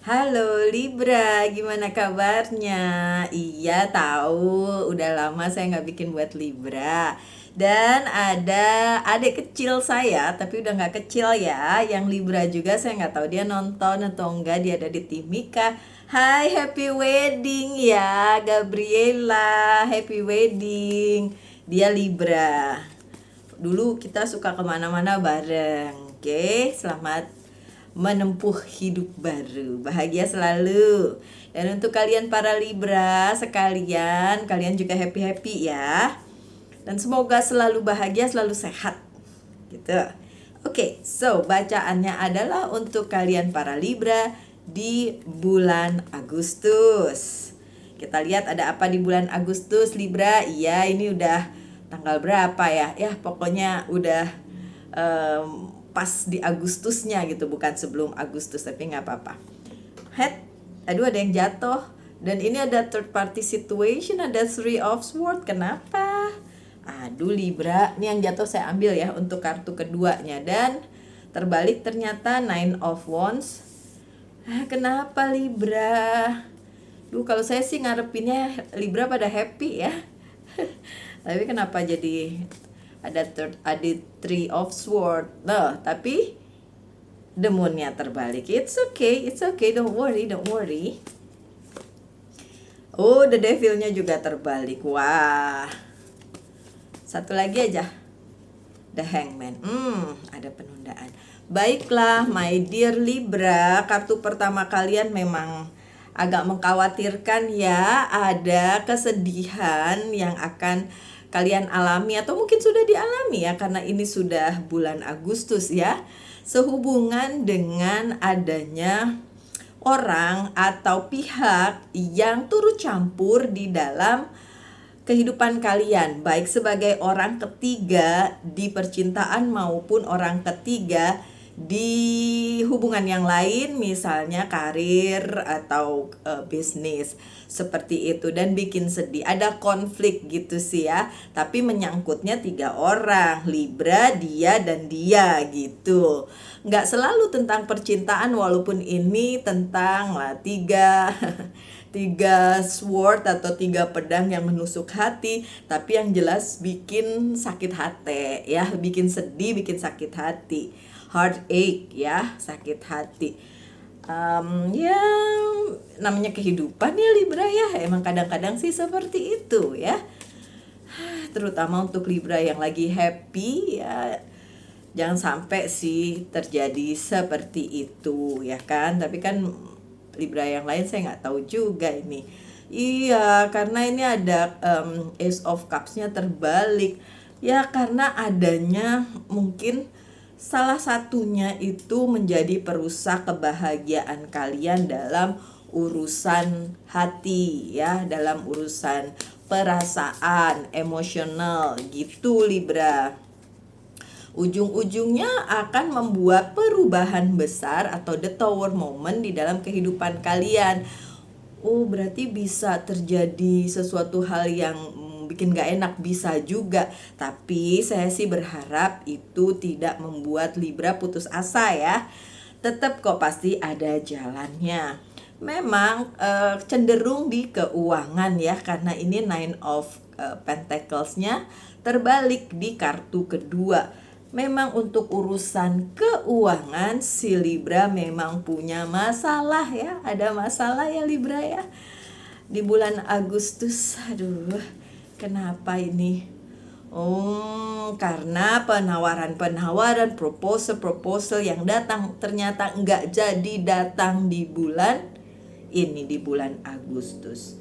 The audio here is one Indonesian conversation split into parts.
Halo Libra, gimana kabarnya? Iya tahu, udah lama saya nggak bikin buat Libra. Dan ada adik kecil saya, tapi udah nggak kecil ya, yang Libra juga. Saya nggak tahu dia nonton atau enggak, dia ada di Timika. Hai, happy wedding ya Gabriela, happy wedding. Dia Libra. Dulu kita suka kemana-mana bareng. Oke, selamat menempuh hidup baru. Bahagia selalu. Dan untuk kalian para Libra sekalian, kalian juga happy-happy ya. Dan semoga selalu bahagia, selalu sehat. Gitu. Oke, so bacaannya adalah untuk kalian para Libra di bulan Agustus. Kita lihat ada apa di bulan Agustus Libra. Iya, ini udah tanggal berapa ya? Ya, pokoknya udah pas di Agustusnya gitu, bukan sebelum Agustus, tapi nggak apa-apa. Aduh, ada yang jatuh. Dan ini ada third party situation, ada three of swords. Kenapa? Aduh Libra, ini yang jatuh saya ambil ya untuk kartu keduanya. Dan terbalik ternyata nine of wands. Kenapa Libra? Kalau saya sih ngarepinnya Libra pada happy ya. Tapi kenapa jadi ada three of sword? Loh, tapi the moonnya terbalik. It's okay, don't worry. Oh, the devilnya juga terbalik. Wah, satu lagi aja, the hangman. Ada penundaan. Baiklah, my dear Libra, kartu pertama kalian memang agak mengkhawatirkan ya. Ada kesedihan yang akan kalian alami atau mungkin sudah dialami ya, karena ini sudah bulan Agustus ya, sehubungan dengan adanya orang atau pihak yang turut campur di dalam kehidupan kalian, baik sebagai orang ketiga di percintaan maupun orang ketiga di hubungan yang lain, misalnya karir atau bisnis seperti itu, dan bikin sedih. Ada konflik gitu sih ya, tapi menyangkutnya 3 orang, Libra, dia, dan dia gitu. Nggak selalu tentang percintaan, walaupun ini tentang tiga sword atau 3 pedang yang menusuk hati, tapi yang jelas bikin sakit hati ya, bikin sedih, bikin sakit hati, heartache ya, sakit hati. Ya namanya kehidupan ya Libra ya, emang kadang-kadang sih seperti itu ya, terutama untuk Libra yang lagi happy ya. Jangan sampai sih terjadi seperti itu ya kan. Tapi kan Libra yang lain saya nggak tahu juga ini. Iya, karena ini ada Ace of Cups-nya terbalik. Ya karena adanya mungkin salah satunya itu menjadi perusak kebahagiaan kalian dalam urusan hati ya, dalam urusan perasaan, emosional gitu Libra. Ujung-ujungnya akan membuat perubahan besar atau the tower moment di dalam kehidupan kalian. Oh, berarti bisa terjadi sesuatu hal yang bikin gak enak, bisa juga. Tapi saya sih berharap itu tidak membuat Libra putus asa ya. Tetap kok pasti ada jalannya. Memang cenderung di keuangan ya, karena ini nine of pentacles-nya terbalik di kartu kedua. Memang untuk urusan keuangan si Libra memang punya masalah ya. Ada masalah ya Libra ya di bulan Agustus. Aduh, kenapa ini? Karena penawaran, proposal yang datang ternyata nggak jadi datang di bulan ini, di bulan Agustus.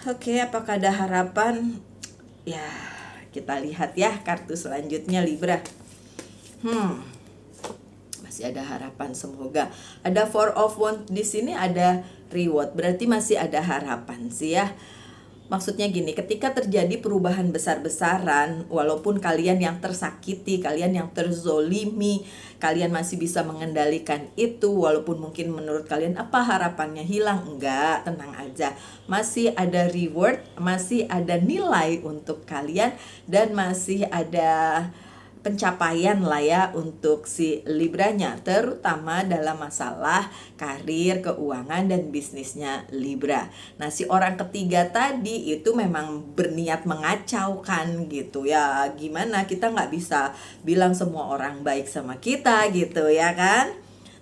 Oke, apakah ada harapan? Ya, kita lihat ya kartu selanjutnya Libra. Masih ada harapan, semoga. Ada Four of Wands di sini, ada reward. Berarti masih ada harapan sih ya. Maksudnya gini, ketika terjadi perubahan besar-besaran, walaupun kalian yang tersakiti, kalian yang terzolimi, kalian masih bisa mengendalikan itu. Walaupun mungkin menurut kalian apa harapannya hilang, enggak, tenang aja. Masih ada reward, masih ada nilai untuk kalian, dan masih ada pencapaian lah ya untuk si Libranya, terutama dalam masalah karir, keuangan, dan bisnisnya Libra. Nah, si orang ketiga tadi itu memang berniat mengacaukan gitu ya. Gimana, kita nggak bisa bilang semua orang baik sama kita gitu ya kan.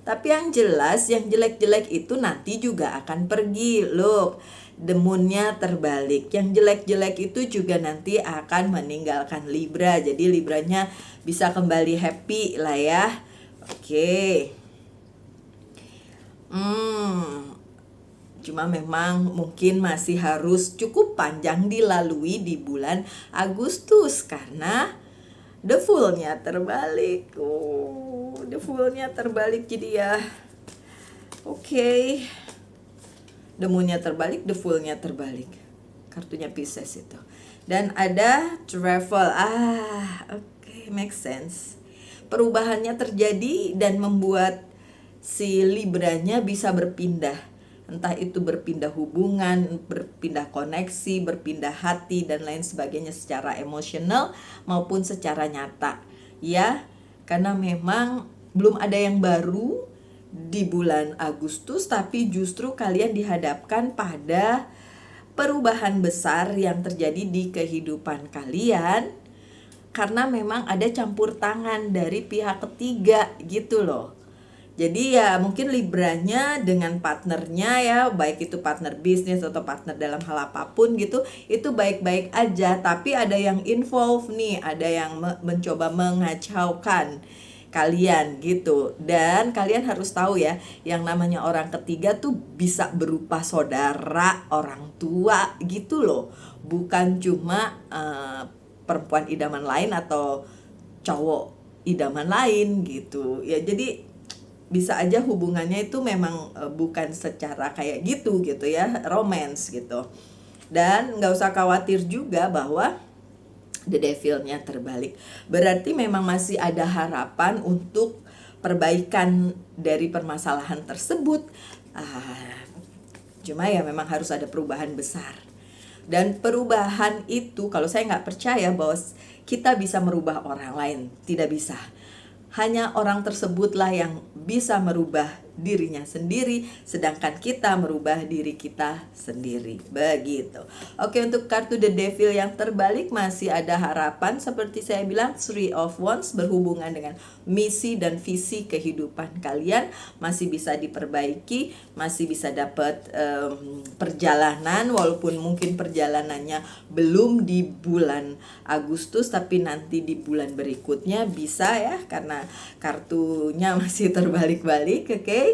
Tapi yang jelas, yang jelek-jelek itu nanti juga akan pergi loh. Demunnya terbalik. Yang jelek-jelek itu juga nanti akan meninggalkan Libra. Jadi Libranya bisa kembali happy lah ya. Oke. Cuma memang mungkin masih harus cukup panjang dilalui di bulan Agustus karena the Fool-nya terbalik. The Fool-nya terbalik jadi ya. Oke. The Moon-nya terbalik, the Fool-nya terbalik. Kartunya Pisces itu. Dan ada travel. Oke, make sense. Perubahannya terjadi dan membuat si Libranya bisa berpindah. Entah itu berpindah hubungan, berpindah koneksi, berpindah hati, dan lain sebagainya secara emosional maupun secara nyata. Ya, karena memang belum ada yang baru di bulan Agustus, tapi justru kalian dihadapkan pada perubahan besar yang terjadi di kehidupan kalian karena memang ada campur tangan dari pihak ketiga gitu loh. Jadi ya mungkin Libranya dengan partnernya ya, baik itu partner bisnis atau partner dalam hal apapun gitu, itu baik-baik aja. Tapi ada yang involve nih, ada yang mencoba mengacaukan kalian gitu. Dan kalian harus tahu ya, yang namanya orang ketiga tuh bisa berupa saudara, orang tua gitu loh. Bukan cuma perempuan idaman lain atau cowok idaman lain gitu. Ya jadi bisa aja hubungannya itu memang bukan secara kayak gitu ya, romance gitu. Dan nggak usah khawatir juga bahwa The Devil-nya terbalik. Berarti memang masih ada harapan untuk perbaikan dari permasalahan tersebut. Cuma ya memang harus ada perubahan besar. Dan perubahan itu, kalau saya nggak percaya bahwa kita bisa merubah orang lain, tidak bisa. Hanya orang tersebutlah yang bisa merubah dirinya sendiri, sedangkan kita merubah diri kita sendiri. Begitu. Oke, untuk kartu The Devil yang terbalik masih ada harapan. Seperti saya bilang, Three of Wands berhubungan dengan misi dan visi kehidupan kalian. Masih bisa diperbaiki, masih bisa dapat perjalanan, walaupun mungkin perjalanannya belum di bulan Agustus, tapi nanti di bulan berikutnya bisa ya, karena kartunya masih terbalik-balik. Oke.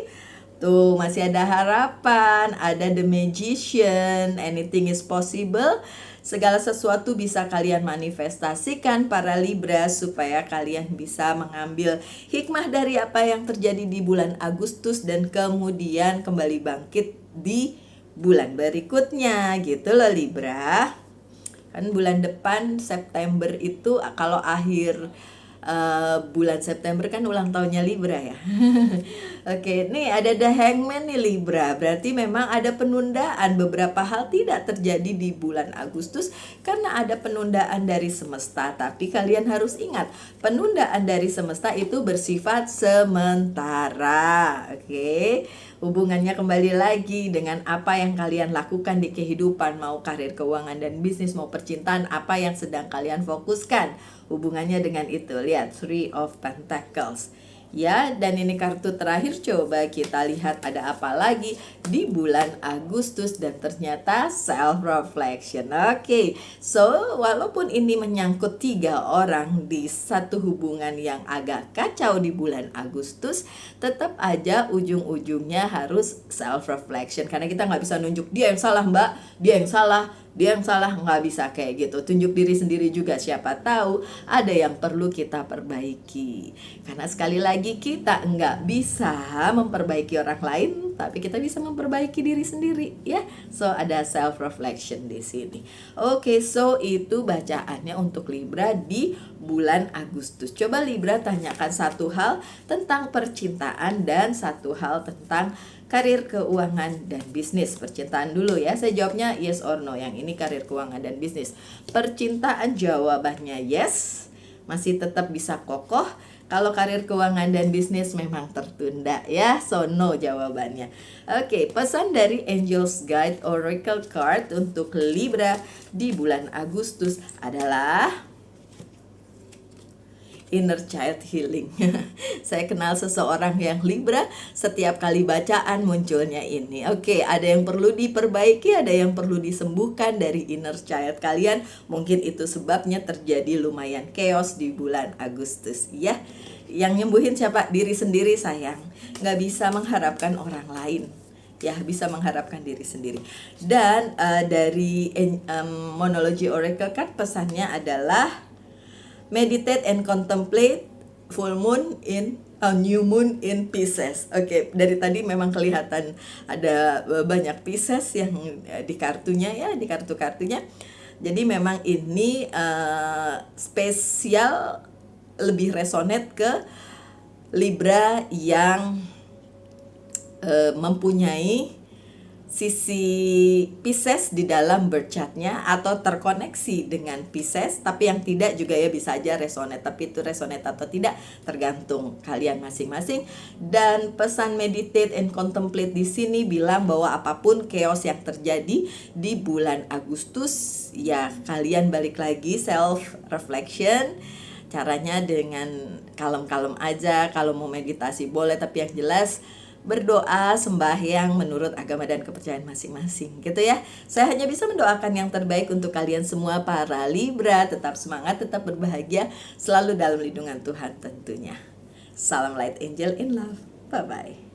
Tuh masih ada harapan, ada The Magician, anything is possible. Segala sesuatu bisa kalian manifestasikan para Libra supaya kalian bisa mengambil hikmah dari apa yang terjadi di bulan Agustus dan kemudian kembali bangkit di bulan berikutnya gitu loh Libra. Kan bulan depan September itu kalau akhir bulan September kan ulang tahunnya Libra ya. Oke, nih ada The Hangman nih Libra. Berarti memang ada penundaan, beberapa hal tidak terjadi di bulan Agustus karena ada penundaan dari semesta. Tapi kalian harus ingat, penundaan dari semesta itu bersifat sementara. Oke. Hubungannya kembali lagi dengan apa yang kalian lakukan di kehidupan, mau karir, keuangan, dan bisnis, mau percintaan, apa yang sedang kalian fokuskan. Hubungannya dengan itu, lihat Three of Pentacles. Ya, dan ini kartu terakhir, coba kita lihat ada apa lagi di bulan Agustus, dan ternyata self reflection. Oke, so walaupun ini menyangkut 3 orang di satu hubungan yang agak kacau di bulan Agustus, tetap aja ujung-ujungnya harus self reflection, karena kita nggak bisa nunjuk dia yang salah mbak, dia yang salah, nggak bisa kayak gitu. Tunjuk diri sendiri juga, siapa tahu ada yang perlu kita perbaiki. Karena sekali lagi kita nggak bisa memperbaiki orang lain, tapi kita bisa memperbaiki diri sendiri ya. So ada self reflection di sini. Oke, so itu bacaannya untuk Libra di bulan Agustus. Coba Libra tanyakan satu hal tentang percintaan dan satu hal tentang karir, keuangan, dan bisnis. Percintaan dulu ya, saya jawabnya yes or no. Yang ini karir, keuangan, dan bisnis. Percintaan jawabannya yes, masih tetap bisa kokoh. Kalau karir keuangan dan bisnis memang tertunda ya. So no jawabannya. Oke, pesan dari Angel's Guide Oracle Card untuk Libra di bulan Agustus adalah inner child healing. Saya kenal seseorang yang Libra, setiap kali bacaan munculnya ini. Oke, ada yang perlu diperbaiki, ada yang perlu disembuhkan dari inner child kalian. Mungkin itu sebabnya terjadi lumayan chaos di bulan Agustus ya. Yang nyembuhin siapa? Diri sendiri sayang. Nggak bisa mengharapkan orang lain. Ya, bisa mengharapkan diri sendiri. Dan dari Monology Oracle Card pesannya adalah meditate and contemplate full moon in new moon in Pisces. Oke, dari tadi memang kelihatan ada banyak Pisces yang di kartunya ya, di kartu-kartunya. Jadi memang ini spesial, lebih resonate ke Libra yang mempunyai sisi Pisces di dalam birth chartnya atau terkoneksi dengan Pisces, tapi yang tidak juga ya bisa aja resonate, tapi itu resonate atau tidak tergantung kalian masing-masing. Dan pesan meditate and contemplate di sini bilang bahwa apapun chaos yang terjadi di bulan Agustus ya, kalian balik lagi self reflection. Caranya dengan kalem-kalem aja, kalau mau meditasi boleh, tapi yang jelas berdoa, sembahyang menurut agama dan kepercayaan masing-masing gitu ya. Saya hanya bisa mendoakan yang terbaik untuk kalian semua para Libra. Tetap semangat, tetap berbahagia, selalu dalam lindungan Tuhan tentunya. Salam Light Angel in Love. Bye-bye.